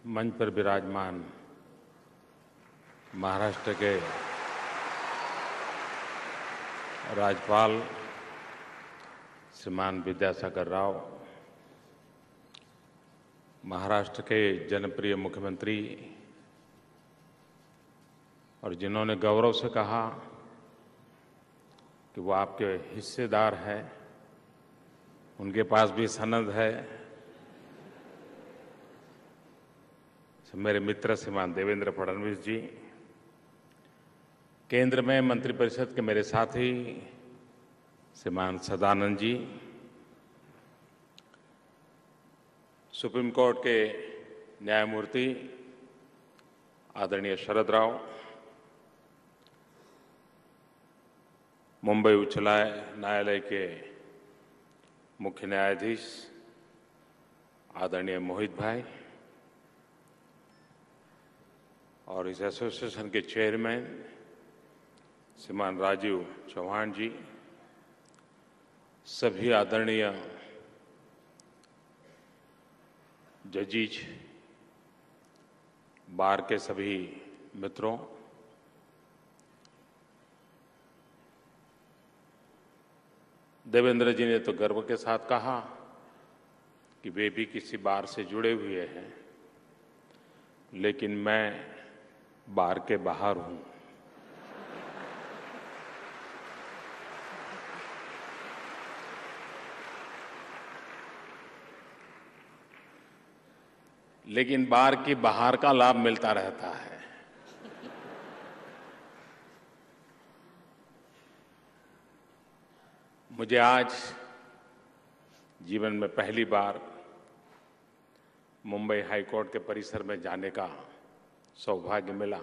मंच पर विराजमान महाराष्ट्र के राज्यपाल श्रीमान विद्यासागर राव, महाराष्ट्र के जनप्रिय मुख्यमंत्री और जिन्होंने गौरव से कहा कि वो आपके हिस्सेदार हैं, उनके पास भी सनद है, मेरे मित्र श्रीमान देवेंद्र फडणवीस जी, केंद्र में मंत्रिपरिषद के मेरे साथी श्रीमान सदानंद जी, सुप्रीम कोर्ट के न्यायमूर्ति आदरणीय शरद राव, मुंबई उच्च न्यायालय के मुख्य न्यायाधीश आदरणीय मोहित भाई और इस एसोसिएशन के चेयरमैन श्रीमान राजीव चौहान जी, सभी आदरणीय जजीज, बार के सभी मित्रों, देवेंद्र जी ने तो गर्व के साथ कहा कि वे भी किसी बार से जुड़े हुए हैं, लेकिन मैं बार के बाहर हूं। लेकिन बार की बाहर का लाभ मिलता रहता है। मुझे आज जीवन में पहली बार मुंबई हाई कोर्ट के परिसर में जाने का सौभाग्य मिला।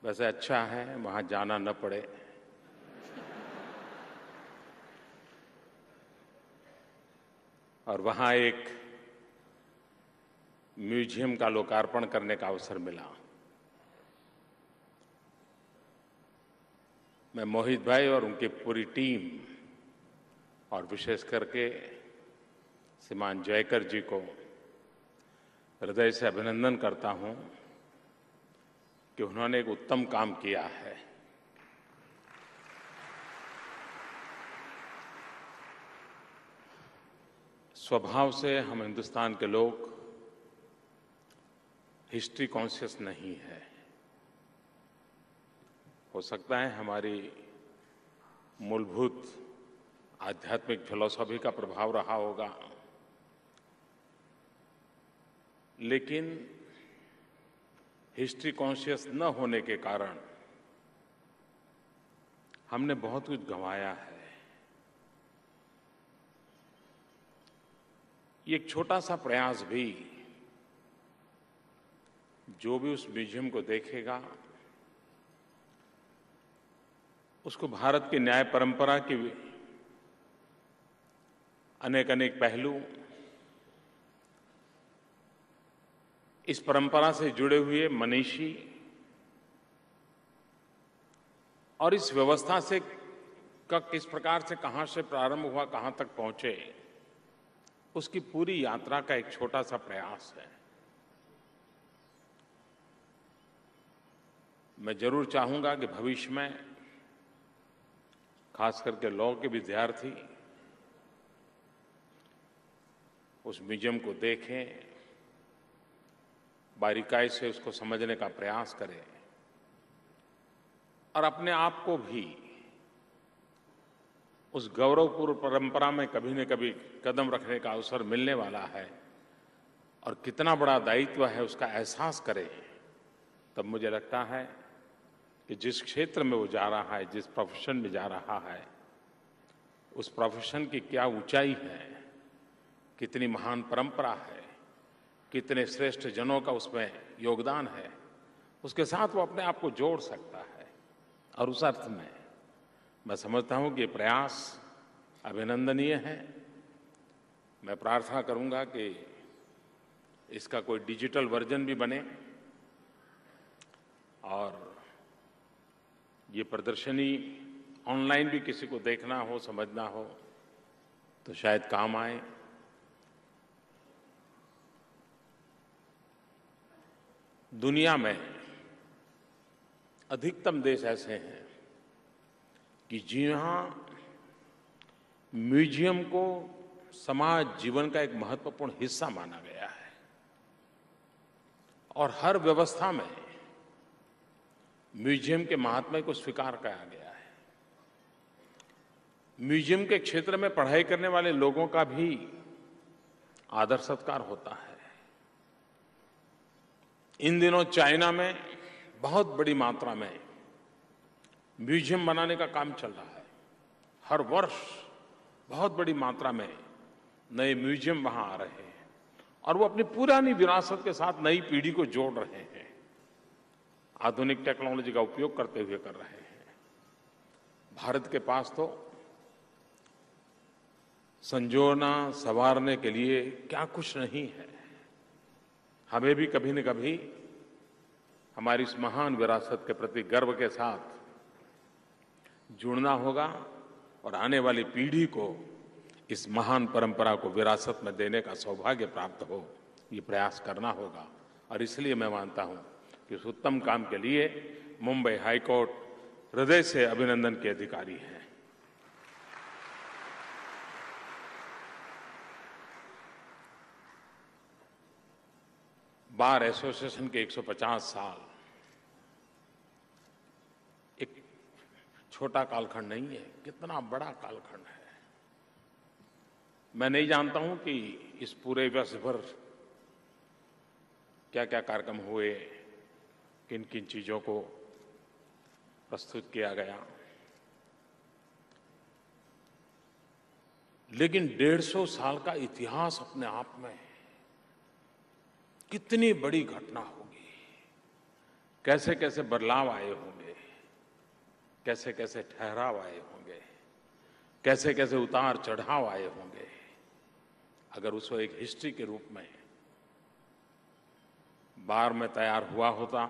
वैसे अच्छा है वहां जाना न पड़े, और वहां एक म्यूजियम का लोकार्पण करने का अवसर मिला। मैं मोहित भाई और उनकी पूरी टीम और विशेष करके श्रीमान जयकर जी को हृदय से अभिनंदन करता हूं कि उन्होंने एक उत्तम काम किया है। स्वभाव से हम हिंदुस्तान के लोग हिस्ट्री कॉन्शियस नहीं है। हो सकता है हमारी मूलभूत आध्यात्मिक फिलॉसफी का प्रभाव रहा होगा, लेकिन हिस्ट्री कॉन्शियस न होने के कारण हमने बहुत कुछ गंवाया है। ये एक छोटा सा प्रयास भी, जो भी उस म्यूजियम को देखेगा उसको भारत की न्याय परंपरा की अनेक अनेक पहलू, इस परंपरा से जुड़े हुए मनीषी और इस व्यवस्था से किस प्रकार से कहां से प्रारंभ हुआ, कहां तक पहुंचे, उसकी पूरी यात्रा का एक छोटा सा प्रयास है। मैं जरूर चाहूंगा कि भविष्य में खास करके लॉ के विद्यार्थी उस म्यूजियम को देखें, बारीकाई से उसको समझने का प्रयास करें और अपने आप को भी उस गौरवपूर्ण परंपरा में कभी न कभी कदम रखने का अवसर मिलने वाला है और कितना बड़ा दायित्व है उसका एहसास करें। तब मुझे लगता है कि जिस क्षेत्र में वो जा रहा है, जिस प्रोफेशन में जा रहा है, उस प्रोफेशन की क्या ऊंचाई है, कितनी महान परंपरा है, कितने श्रेष्ठ जनों का उसमें योगदान है, उसके साथ वो अपने आप को जोड़ सकता है। और उस अर्थ में मैं समझता हूं कि ये प्रयास अभिनंदनीय है। मैं प्रार्थना करूंगा कि इसका कोई डिजिटल वर्जन भी बने और ये प्रदर्शनी ऑनलाइन भी किसी को देखना हो, समझना हो तो शायद काम आए। दुनिया में अधिकतम देश ऐसे हैं कि जहां म्यूजियम को समाज जीवन का एक महत्वपूर्ण हिस्सा माना गया है और हर व्यवस्था में म्यूजियम के महात्म्य को स्वीकार किया गया है। म्यूजियम के क्षेत्र में पढ़ाई करने वाले लोगों का भी आदर सत्कार होता है। इन दिनों चाइना में बहुत बड़ी मात्रा में म्यूजियम बनाने का काम चल रहा है। हर वर्ष बहुत बड़ी मात्रा में नए म्यूजियम वहां आ रहे हैं और वो अपनी पुरानी विरासत के साथ नई पीढ़ी को जोड़ रहे हैं, आधुनिक टेक्नोलॉजी का उपयोग करते हुए कर रहे हैं। भारत के पास तो संजोना संवारने के लिए क्या कुछ नहीं है। हमें भी कभी न कभी हमारी इस महान विरासत के प्रति गर्व के साथ जुड़ना होगा और आने वाली पीढ़ी को इस महान परंपरा को विरासत में देने का सौभाग्य प्राप्त हो, ये प्रयास करना होगा। और इसलिए मैं मानता हूं कि इस उत्तम काम के लिए मुंबई हाईकोर्ट हृदय से अभिनंदन के अधिकारी है। बार एसोसिएशन के 150 साल एक छोटा कालखंड नहीं है, कितना बड़ा कालखंड है। मैं नहीं जानता हूं कि इस पूरे वर्ष भर क्या क्या कार्यक्रम हुए, किन किन चीजों को प्रस्तुत किया गया, लेकिन 150 साल का इतिहास अपने आप में कितनी बड़ी घटना होगी। कैसे कैसे बदलाव आए होंगे, कैसे कैसे ठहराव आए होंगे, कैसे कैसे उतार चढ़ाव आए होंगे। अगर उसको एक हिस्ट्री के रूप में बार में तैयार हुआ होता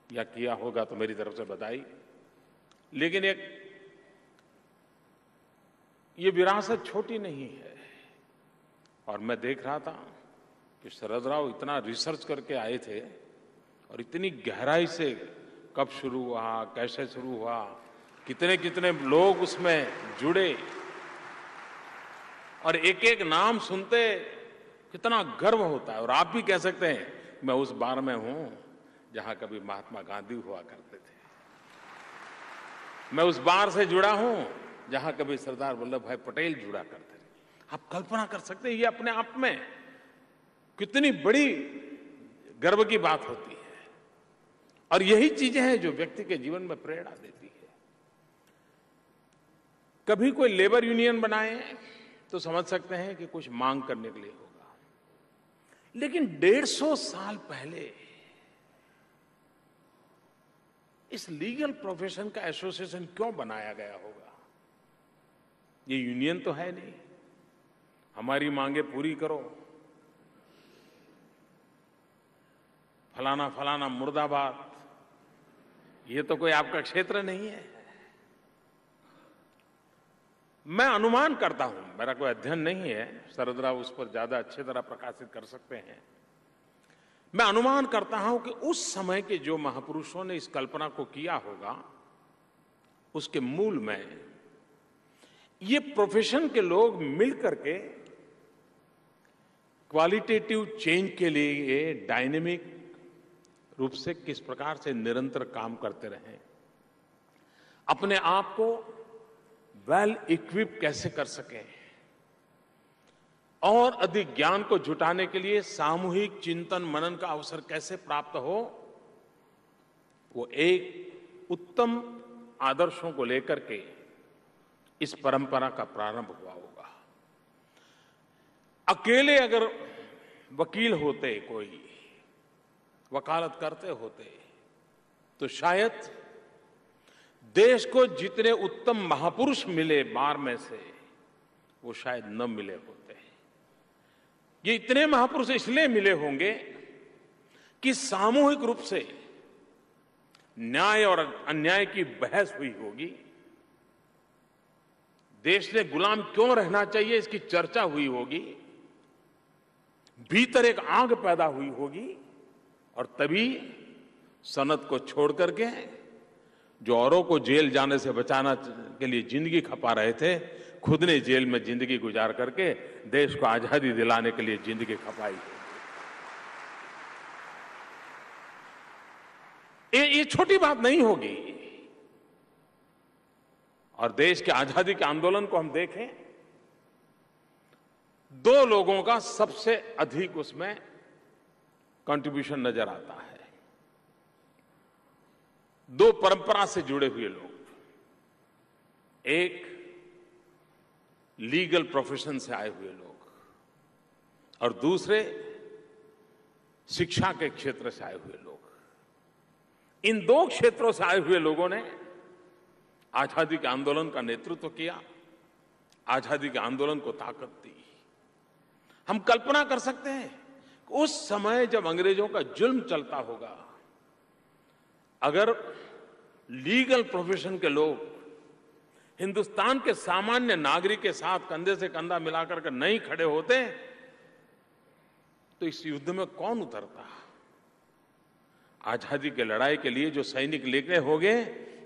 या किया होगा तो मेरी तरफ से बधाई। लेकिन ये विरासत छोटी नहीं है। और मैं देख रहा था कि शरद राव इतना रिसर्च करके आए थे और इतनी गहराई से कब शुरू हुआ, कैसे शुरू हुआ, कितने कितने लोग उसमें जुड़े, और एक एक नाम सुनते कितना गर्व होता है। और आप भी कह सकते हैं मैं उस बार में हूं जहां कभी महात्मा गांधी हुआ करते थे, मैं उस बार से जुड़ा हूं जहां कभी सरदार वल्लभ भाई पटेल जुड़ा करते थे। आप कल्पना कर सकते हैं ये अपने आप में कितनी बड़ी गर्व की बात होती है। और यही चीजें हैं जो व्यक्ति के जीवन में प्रेरणा देती है। कभी कोई लेबर यूनियन बनाए तो समझ सकते हैं कि कुछ मांग करने के लिए होगा, लेकिन 150 साल पहले इस लीगल प्रोफेशन का एसोसिएशन क्यों बनाया गया होगा? ये यूनियन तो है नहीं, हमारी मांगे पूरी करो, फलाना फलाना मुर्दाबाद, ये तो कोई आपका क्षेत्र नहीं है। मैं अनुमान करता हूं, मेरा कोई अध्ययन नहीं है, शरद राव उस पर ज्यादा अच्छी तरह प्रकाशित कर सकते हैं। मैं अनुमान करता हूं कि उस समय के जो महापुरुषों ने इस कल्पना को किया होगा, उसके मूल में ये प्रोफेशन के लोग मिल करके क्वालिटेटिव चेंज के लिए डायनेमिक रूप से किस प्रकार से निरंतर काम करते रहें, अपने आप को वेल इक्विप कैसे कर सकें और अधिक ज्ञान को जुटाने के लिए सामूहिक चिंतन मनन का अवसर कैसे प्राप्त हो, वो एक उत्तम आदर्शों को लेकर के इस परंपरा का प्रारंभ हुआ होगा। अकेले अगर वकील होते, कोई वकालत करते होते, तो शायद देश को जितने उत्तम महापुरुष मिले बार में से, वो शायद न मिले होते। ये इतने महापुरुष इसलिए मिले होंगे कि सामूहिक रूप से न्याय और अन्याय की बहस हुई होगी, देश ने गुलाम क्यों रहना चाहिए इसकी चर्चा हुई होगी, भीतर एक आग पैदा हुई होगी और तभी सनत को छोड़ करके जो औरों को जेल जाने से बचाना के लिए जिंदगी खपा रहे थे, खुद ने जेल में जिंदगी गुजार करके देश को आजादी दिलाने के लिए जिंदगी खपाई। ये छोटी बात नहीं होगी। और देश के आजादी के आंदोलन को हम देखें, दो लोगों का सबसे अधिक उसमें कंट्रीब्यूशन नजर आता है। दो परंपरा से जुड़े हुए लोग, एक लीगल प्रोफेशन से आए हुए लोग और दूसरे शिक्षा के क्षेत्र से आए हुए लोग। इन दो क्षेत्रों से आए हुए लोगों ने आजादी के आंदोलन का नेतृत्व किया, आजादी के आंदोलन को ताकत दी। हम कल्पना कर सकते हैं कि उस समय जब अंग्रेजों का जुल्म चलता होगा, अगर लीगल प्रोफेशन के लोग हिंदुस्तान के सामान्य नागरिक के साथ कंधे से कंधा मिलाकर के नहीं खड़े होते, तो इस युद्ध में कौन उतरता? आजादी की लड़ाई के लिए जो सैनिक निकले होंगे,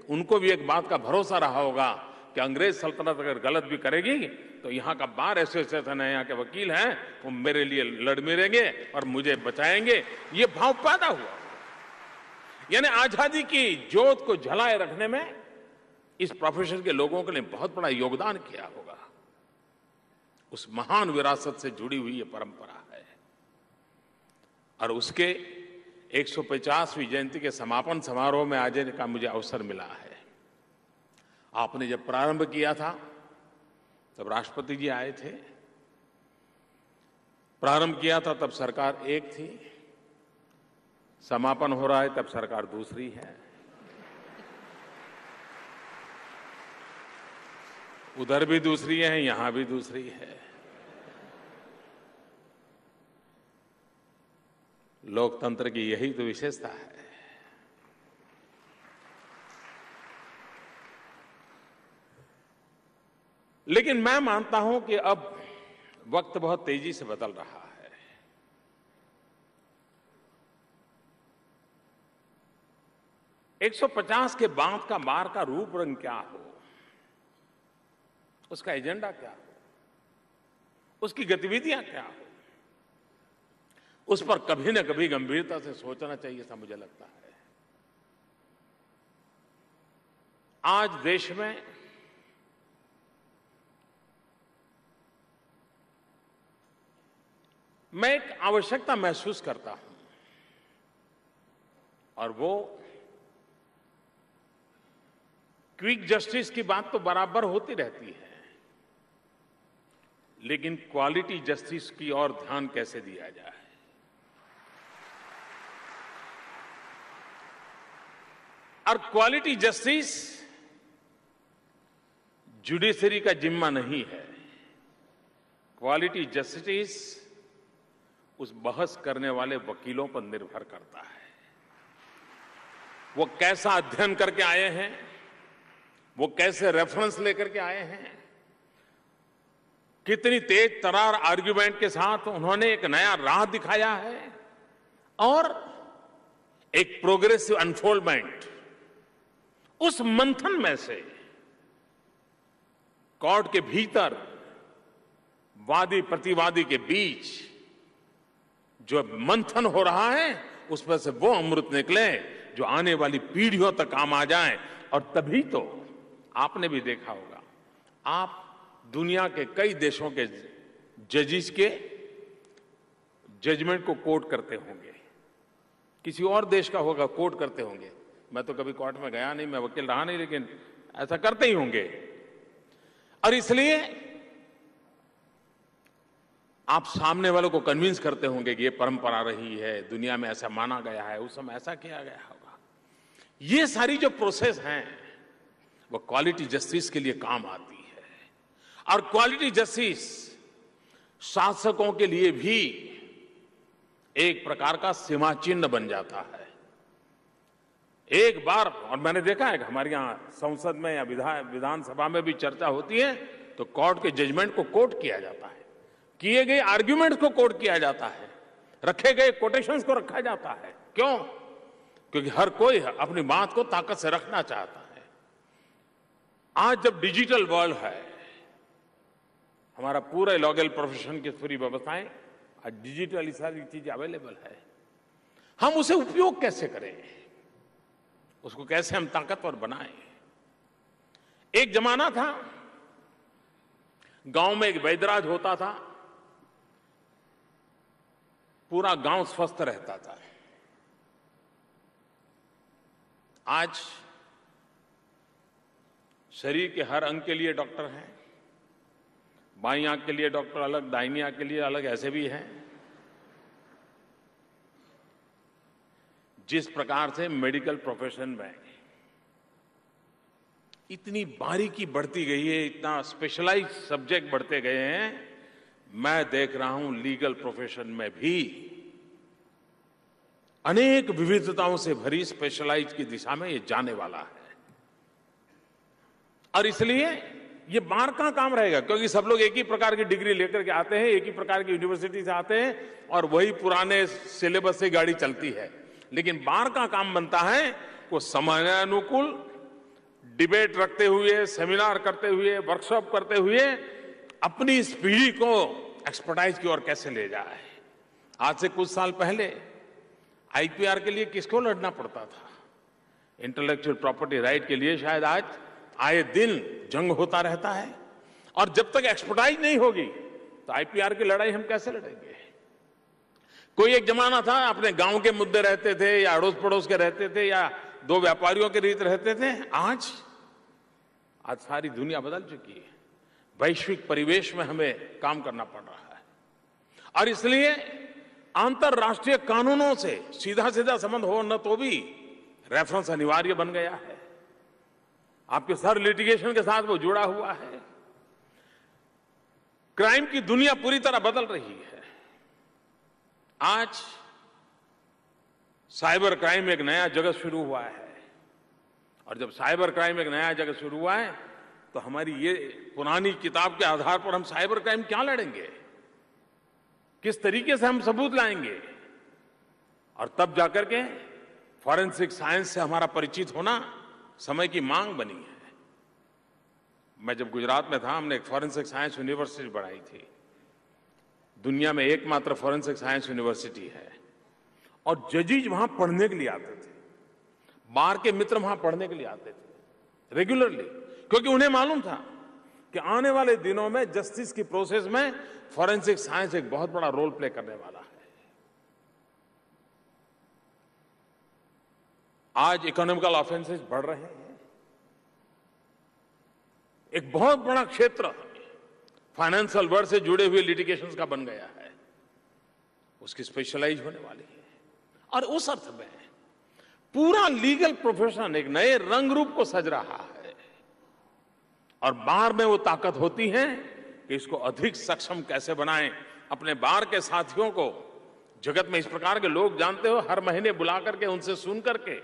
उनको भी एक बात का भरोसा रहा होगा कि अंग्रेज सल्तनत अगर गलत भी करेगी तो यहां का बार एसोसिएशन है, यहां के वकील हैं, वो मेरे लिए लड़ मिलेंगे और मुझे बचाएंगे। ये भाव पैदा हुआ। यानी आजादी की जोत को जलाए रखने में इस प्रोफेशन के लोगों के लिए बहुत बड़ा योगदान किया होगा। उस महान विरासत से जुड़ी हुई ये परंपरा है। और उसके 150वीं जयंती के समापन समारोह में आने का मुझे अवसर मिला है। आपने जब प्रारंभ किया था तब राष्ट्रपति जी आए थे। प्रारंभ किया था तब सरकार एक थी, समापन हो रहा है तब सरकार दूसरी है। उधर भी दूसरी है, यहां भी दूसरी है। लोकतंत्र की यही तो विशेषता है। लेकिन मैं मानता हूं कि अब वक्त बहुत तेजी से बदल रहा है। एक 150 के बाद का बार का रूप रंग क्या हो, उसका एजेंडा क्या हो, उसकी गतिविधियां क्या हो, उस पर कभी न कभी गंभीरता से सोचना चाहिए, ऐसा मुझे लगता है। आज देश में मैं एक आवश्यकता महसूस करता हूं और वो क्विक जस्टिस की बात तो बराबर होती रहती है, लेकिन क्वालिटी जस्टिस की ओर ध्यान कैसे दिया जाए। और क्वालिटी जस्टिस जुडिशरी का जिम्मा नहीं है। क्वालिटी जस्टिस उस बहस करने वाले वकीलों पर निर्भर करता है। वो कैसा अध्ययन करके आए हैं, वो कैसे रेफरेंस लेकर के आए हैं, कितनी तेज तरार आर्ग्यूमेंट के साथ उन्होंने एक नया राह दिखाया है और एक प्रोग्रेसिव अनफोल्डमेंट। उस मंथन में से कोर्ट के भीतर वादी प्रतिवादी के बीच जो मंथन हो रहा है, उसमें से वो अमृत निकले जो आने वाली पीढ़ियों तक काम आ जाए। और तभी तो आपने भी देखा होगा, आप दुनिया के कई देशों के जजिस के जजमेंट को कोट करते होंगे, किसी और देश का होगा कोट करते होंगे। मैं तो कभी कोर्ट में गया नहीं, मैं वकील रहा नहीं, लेकिन ऐसा करते ही होंगे। और इसलिए आप सामने वालों को कन्विंस करते होंगे कि ये परंपरा रही है, दुनिया में ऐसा माना गया है, उस समय ऐसा किया गया होगा। ये सारी जो प्रोसेस हैं वो क्वालिटी जस्टिस के लिए काम आती है। और क्वालिटी जस्टिस शासकों के लिए भी एक प्रकार का सीमा चिन्ह बन जाता है। एक बार, और मैंने देखा है कि हमारे यहां संसद में या विधानसभा में भी चर्चा होती है तो कोर्ट के जजमेंट को कोट किया जाता है, किए गए आर्ग्यूमेंट्स को कोट किया जाता है, रखे गए कोटेशंस को रखा जाता है। क्यों? क्योंकि हर कोई अपनी बात को ताकत से रखना चाहता है। आज जब डिजिटल वर्ल्ड है, हमारा पूरे लीगल प्रोफेशन की पूरी व्यवस्थाएं आज डिजिटली सारी चीजें अवेलेबल है। हम उसे उपयोग कैसे करें, उसको कैसे हम ताकतवर बनाएं। एक जमाना था, गांव में एक वैद्यराज होता था, पूरा गांव स्वस्थ रहता था। आज शरीर के हर अंग के लिए डॉक्टर हैं, बाईं आंख के लिए डॉक्टर अलग, दाहिनी आंख के लिए अलग, ऐसे भी हैं। जिस प्रकार से मेडिकल प्रोफेशन में इतनी बारीकी बढ़ती गई है, इतना स्पेशलाइज सब्जेक्ट बढ़ते गए हैं, मैं देख रहा हूं लीगल प्रोफेशन में भी अनेक विविधताओं से भरी स्पेशलाइज की दिशा में ये जाने वाला है। और इसलिए ये बार का काम रहेगा, क्योंकि सब लोग एक ही प्रकार की डिग्री लेकर के आते हैं, एक ही प्रकार की यूनिवर्सिटी से आते हैं और वही पुराने सिलेबस से गाड़ी चलती है। लेकिन बार का काम बनता है वो समयानुकूल डिबेट रखते हुए, सेमिनार करते हुए, वर्कशॉप करते हुए अपनी इस पीढ़ी को एक्सपर्टाइज की ओर कैसे ले जाए। आज से कुछ साल पहले आईपीआर के लिए किसको लड़ना पड़ता था? इंटेलेक्चुअल प्रॉपर्टी राइट के लिए शायद आज आए दिन जंग होता रहता है। और जब तक एक्सपर्टाइज नहीं होगी तो आईपीआर की लड़ाई हम कैसे लड़ेंगे? कोई एक जमाना था, अपने गांव के मुद्दे रहते थे या अड़ोस पड़ोस के रहते थे या दो व्यापारियों के रीत रहते थे। आज सारी दुनिया बदल चुकी है। वैश्विक परिवेश में हमें काम करना पड़ रहा है और इसलिए अंतरराष्ट्रीय कानूनों से सीधा सीधा संबंध हो न तो भी रेफरेंस अनिवार्य बन गया है। आपके सर लिटिगेशन के साथ वो जुड़ा हुआ है। क्राइम की दुनिया पूरी तरह बदल रही है। आज साइबर क्राइम एक नया जगत शुरू हुआ है और जब साइबर क्राइम एक नया जगत शुरू हुआ है तो हमारी ये पुरानी किताब के आधार पर हम साइबर क्राइम क्या लड़ेंगे? किस तरीके से हम सबूत लाएंगे? और तब जाकर के फॉरेंसिक साइंस से हमारा परिचित होना समय की मांग बनी है। मैं जब गुजरात में था, हमने एक फॉरेंसिक साइंस यूनिवर्सिटी बनाई थी। दुनिया में एकमात्र फॉरेंसिक साइंस यूनिवर्सिटी है और जजेज वहां पढ़ने के लिए आते थे, बार के मित्र वहां पढ़ने के लिए आते थे रेगुलरली, क्योंकि उन्हें मालूम था कि आने वाले दिनों में जस्टिस की प्रोसेस में फॉरेंसिक साइंस एक बहुत बड़ा रोल प्ले करने वाला है। आज इकोनॉमिकल ऑफेंसेस बढ़ रहे हैं। एक बहुत बड़ा क्षेत्र फाइनेंशियल वर्ल्ड से जुड़े हुए लिटिगेशंस का बन गया है, उसकी स्पेशलाइज होने वाली है। और उस अर्थ में पूरा लीगल प्रोफेशन एक नए रंग रूप को सज रहा है और बार में वो ताकत होती है कि इसको अधिक सक्षम कैसे बनाएं। अपने बार के साथियों को जगत में इस प्रकार के लोग जानते हो, हर महीने बुला करके उनसे सुन करके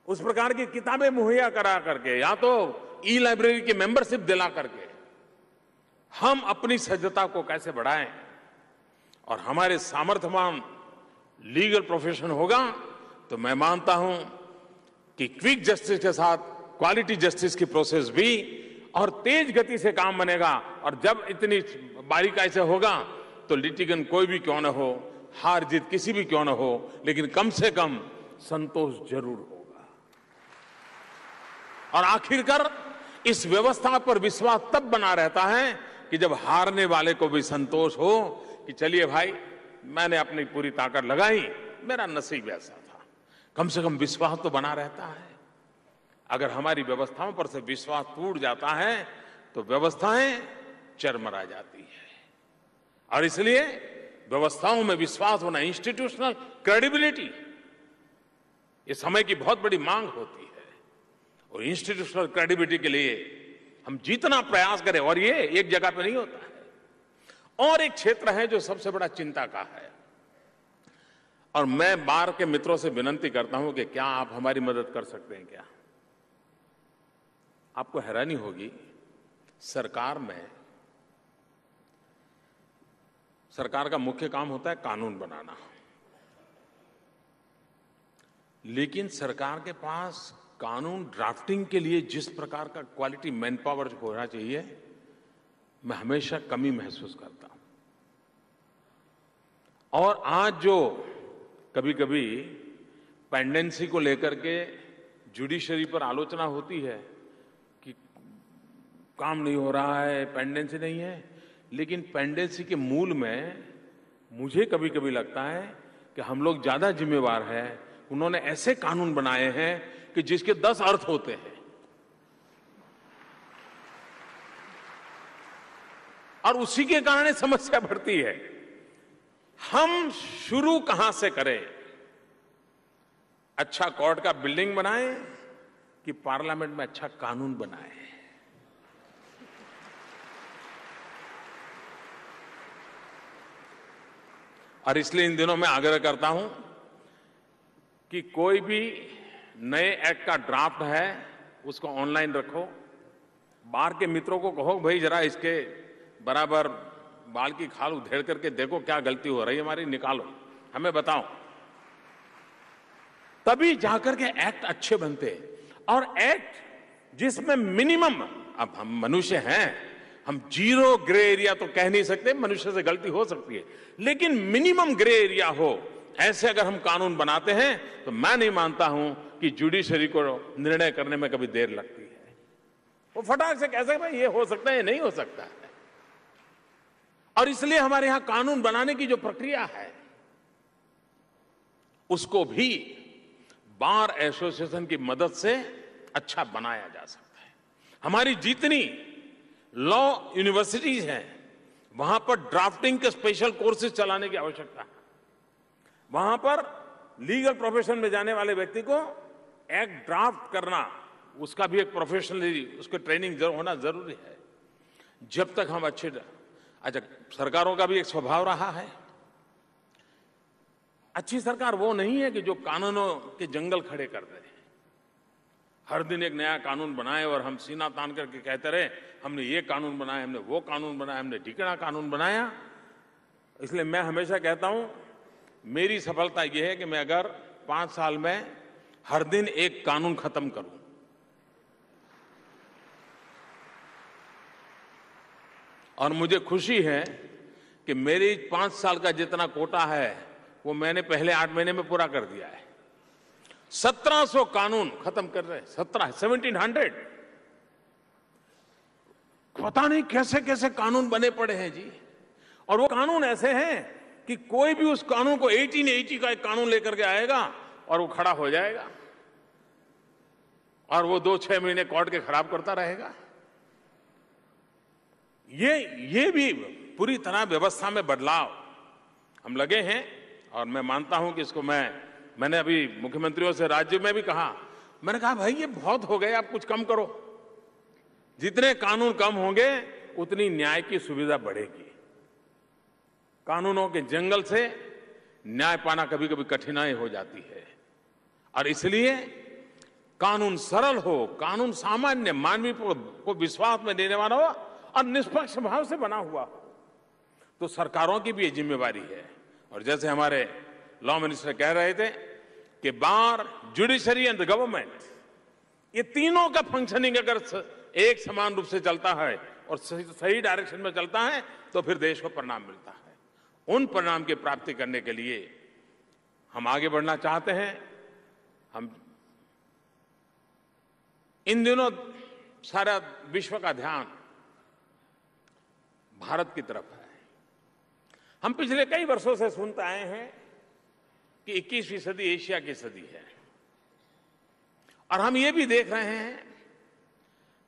उस प्रकार की किताबें मुहैया करा करके या तो ई लाइब्रेरी की मेंबरशिप दिला करके हम अपनी सज्जता को कैसे बढ़ाएं और हमारे सामर्थ्यवान लीगल प्रोफेशन होगा तो मैं मानता हूं कि क्विक जस्टिस के साथ क्वालिटी जस्टिस की प्रोसेस भी और तेज गति से काम बनेगा। और जब इतनी बारीकाई से होगा तो लिटिगेंट कोई भी क्यों न हो, हार जीत किसी भी क्यों न हो, लेकिन कम से कम संतोष जरूर होगा। और आखिरकार इस व्यवस्था पर विश्वास तब बना रहता है कि जब हारने वाले को भी संतोष हो कि चलिए भाई, मैंने अपनी पूरी ताकत लगाई, मेरा नसीब ऐसा था। कम से कम विश्वास तो बना रहता है। अगर हमारी व्यवस्थाओं पर से विश्वास टूट जाता है तो व्यवस्थाएं चरमरा जाती है। और इसलिए व्यवस्थाओं में विश्वास होना, इंस्टीट्यूशनल क्रेडिबिलिटी, ये समय की बहुत बड़ी मांग होती है। और इंस्टीट्यूशनल क्रेडिबिलिटी के लिए हम जितना प्रयास करें, और ये एक जगह पे नहीं होता है। और एक क्षेत्र है जो सबसे बड़ा चिंता का है, और मैं बार के मित्रों से विनती करता हूं कि क्या आप हमारी मदद कर सकते हैं क्या? आपको हैरानी होगी, सरकार का मुख्य काम होता है कानून बनाना, लेकिन सरकार के पास कानून ड्राफ्टिंग के लिए जिस प्रकार का क्वालिटी मैन पावर होना चाहिए, मैं हमेशा कमी महसूस करता हूं। और आज जो कभी-कभी पेंडेंसी को लेकर के जुडिशरी पर आलोचना होती है कि काम नहीं हो रहा है, पेंडेंसी नहीं है, लेकिन पेंडेंसी के मूल में मुझे कभी-कभी लगता है कि हम लोग ज्यादा जिम्मेवार हैं। उन्होंने ऐसे कानून बनाए हैं कि जिसके 10 अर्थ होते हैं, और उसी के कारण समस्या बढ़ती है। हम शुरू कहां से करें? अच्छा कोर्ट का बिल्डिंग बनाएं कि पार्लियामेंट में अच्छा कानून बनाएं? और इसलिए इन दिनों मैं आग्रह करता हूं कि कोई भी नए एक्ट का ड्राफ्ट है उसको ऑनलाइन रखो, बाहर के मित्रों को कहो भाई जरा इसके बराबर बाल की खाल उधेड़ करके देखो क्या गलती हो रही है हमारी, निकालो, हमें बताओ, तभी जाकर के एक्ट अच्छे बनते। और एक्ट जिसमें मिनिमम, अब हम मनुष्य हैं, हम 0 ग्रे एरिया तो कह नहीं सकते, मनुष्य से गलती हो सकती है, लेकिन मिनिमम ग्रे एरिया हो, ऐसे अगर हम कानून बनाते हैं तो मैं नहीं मानता हूं कि जुडिशरी को निर्णय करने में कभी देर लगती है। वो फटाक से कह सकते हैं ये हो सकता है, ये नहीं हो सकता है। और इसलिए हमारे यहां कानून बनाने की जो प्रक्रिया है उसको भी बार एसोसिएशन की मदद से अच्छा बनाया जा सकता है। हमारी जितनी लॉ यूनिवर्सिटीज हैं वहां पर ड्राफ्टिंग के स्पेशल कोर्सेज चलाने की आवश्यकता है। वहां पर लीगल प्रोफेशन में जाने वाले व्यक्ति को एक्ट ड्राफ्ट करना, उसका भी एक प्रोफेशनली उसको ट्रेनिंग होना जरूरी है। जब तक हम अच्छा, सरकारों का भी एक स्वभाव रहा है, अच्छी सरकार वो नहीं है कि जो कानूनों के जंगल खड़े कर दे, हर दिन एक नया कानून बनाए और हम सीना तान करके कहते रहे हमने ये कानून बनाया, हमने वो कानून बनाया, हमने ढिकड़ा कानून बनाया। इसलिए मैं हमेशा कहता हूं मेरी सफलता यह है कि मैं अगर 5 साल में हर दिन एक कानून खत्म करूं, और मुझे खुशी है कि मेरी 5 साल का जितना कोटा है वो मैंने पहले 8 महीने में पूरा कर दिया है। 1700 कानून खत्म कर रहे हैं, 1700। पता नहीं कैसे कैसे कानून बने पड़े हैं जी। और वो कानून ऐसे हैं कि कोई भी उस कानून को 1880 का एक कानून लेकर के आएगा और वो खड़ा हो जाएगा, और वो 2-6 महीने कोर्ट के खराब करता रहेगा। ये भी पूरी तरह व्यवस्था में बदलाव हम लगे हैं। और मैं मानता हूं कि इसको मैंने अभी मुख्यमंत्रियों से राज्य में भी कहा, मैंने कहा भाई ये बहुत हो गए, आप कुछ कम करो। जितने कानून कम होंगे उतनी न्याय की सुविधा बढ़ेगी। कानूनों के जंगल से न्याय पाना कभी कभी कठिनाई हो जाती है, और इसलिए कानून सरल हो, कानून सामान्य मानवीय को विश्वास में देने वाला हो और निष्पक्ष भाव से बना हुआ हो, तो सरकारों की भी ये जिम्मेवारी है। और जैसे हमारे लॉ मिनिस्टर कह रहे थे कि बार, जुडिशरी एंड द गवर्नमेंट, ये तीनों का फंक्शनिंग अगर एक समान रूप से चलता है और सही डायरेक्शन में चलता है तो फिर देश को परिणाम मिलता है। उन परिणाम की प्राप्ति करने के लिए हम आगे बढ़ना चाहते हैं। हम इन दिनों सारा विश्व का ध्यान भारत की तरफ है। हम पिछले कई वर्षों से सुनते आए हैं कि 21वीं सदी एशिया की सदी है, और हम ये भी देख रहे हैं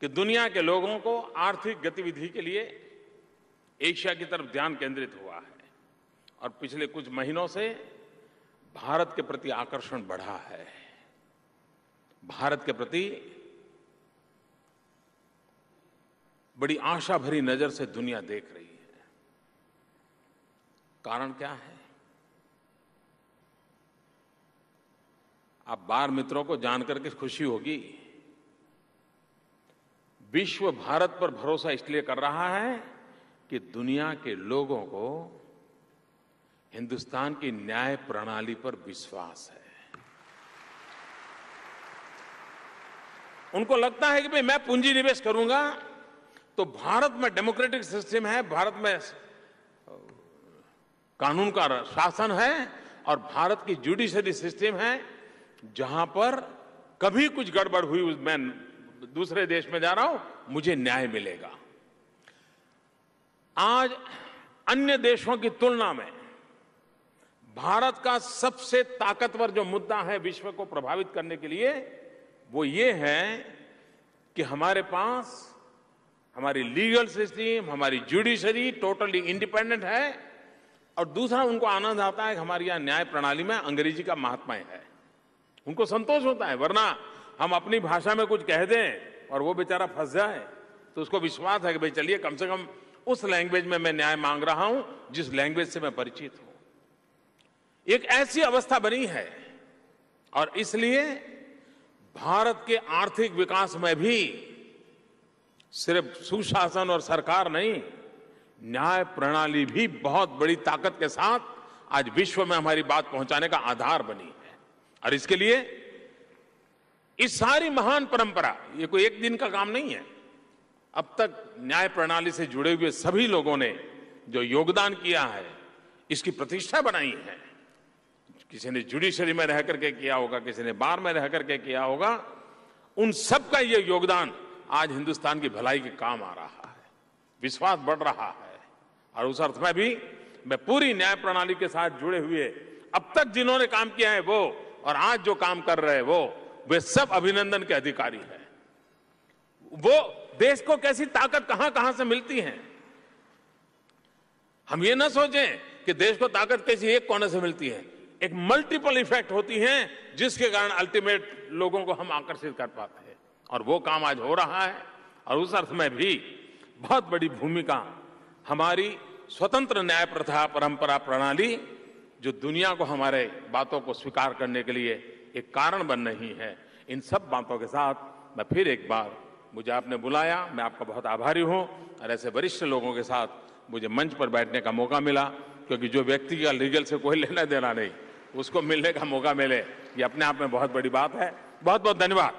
कि दुनिया के लोगों को आर्थिक गतिविधि के लिए एशिया की तरफ ध्यान केंद्रित हुआ है, और पिछले कुछ महीनों से भारत के प्रति आकर्षण बढ़ा है। भारत के प्रति बड़ी आशा भरी नजर से दुनिया देख रही है। कारण क्या है? आप बार मित्रों को जानकर के खुशी होगी, विश्व भारत पर भरोसा इसलिए कर रहा है कि दुनिया के लोगों को हिंदुस्तान की न्याय प्रणाली पर विश्वास है। उनको लगता है कि भाई मैं पूंजी निवेश करूंगा तो भारत में डेमोक्रेटिक सिस्टम है, भारत में कानून का शासन है और भारत की जुडिशरी सिस्टम है, जहां पर कभी कुछ गड़बड़ हुई मैं दूसरे देश में जा रहा हूं, मुझे न्याय मिलेगा। आज अन्य देशों की तुलना में भारत का सबसे ताकतवर जो मुद्दा है विश्व को प्रभावित करने के लिए, वो ये है कि हमारे पास हमारी लीगल सिस्टम, हमारी जुडिशरी टोटली इंडिपेंडेंट है और दूसरा उनको आनंद आता है कि हमारी यहां न्याय प्रणाली में अंग्रेजी का महात्म्य है। उनको संतोष होता है, वरना हम अपनी भाषा में कुछ कह दें और वो बेचारा फंस जाए तो उसको विश्वास है कि भाई चलिए कम से कम उस लैंग्वेज में मैं न्याय मांग रहा हूं जिस लैंग्वेज से मैं परिचित हूं। एक ऐसी अवस्था बनी है और इसलिए भारत के आर्थिक विकास में भी सिर्फ सुशासन और सरकार नहीं, न्याय प्रणाली भी बहुत बड़ी ताकत के साथ आज विश्व में हमारी बात पहुंचाने का आधार बनी है। और इसके लिए इस सारी महान परंपरा, ये कोई एक दिन का काम नहीं है। अब तक न्याय प्रणाली से जुड़े हुए सभी लोगों ने जो योगदान किया है, इसकी प्रतिष्ठा बनाई है। किसी ने जुडिशरी में रह करके किया होगा, किसी ने बार में रह करके किया होगा, उन सबका ये योगदान आज हिंदुस्तान की भलाई के काम आ रहा है, विश्वास बढ़ रहा है। और उस अर्थ में भी मैं पूरी न्याय प्रणाली के साथ जुड़े हुए अब तक जिन्होंने काम किया है वो और आज जो काम कर रहे हैं वो, वे सब अभिनंदन के अधिकारी हैं। वो देश को कैसी ताकत कहां कहां से मिलती है, हम ये ना सोचें कि देश को ताकत कैसी एक कोने से मिलती है, एक मल्टीपल इफेक्ट होती है जिसके कारण अल्टीमेट लोगों को हम आकर्षित कर पाते हैं। और वो काम आज हो रहा है। और उस अर्थ में भी बहुत बड़ी भूमिका हमारी स्वतंत्र न्याय प्रथा परंपरा प्रणाली, जो दुनिया को हमारे बातों को स्वीकार करने के लिए एक कारण बन रही है। इन सब बातों के साथ मैं फिर एक बार, मुझे आपने बुलाया, मैं आपका बहुत आभारी हूं। और ऐसे वरिष्ठ लोगों के साथ मुझे मंच पर बैठने का मौका मिला, क्योंकि जो व्यक्ति का लीगल से कोई लेना देना नहीं, उसको मिलने का मौका मिले, ये अपने आप में बहुत बड़ी बात है। बहुत बहुत धन्यवाद।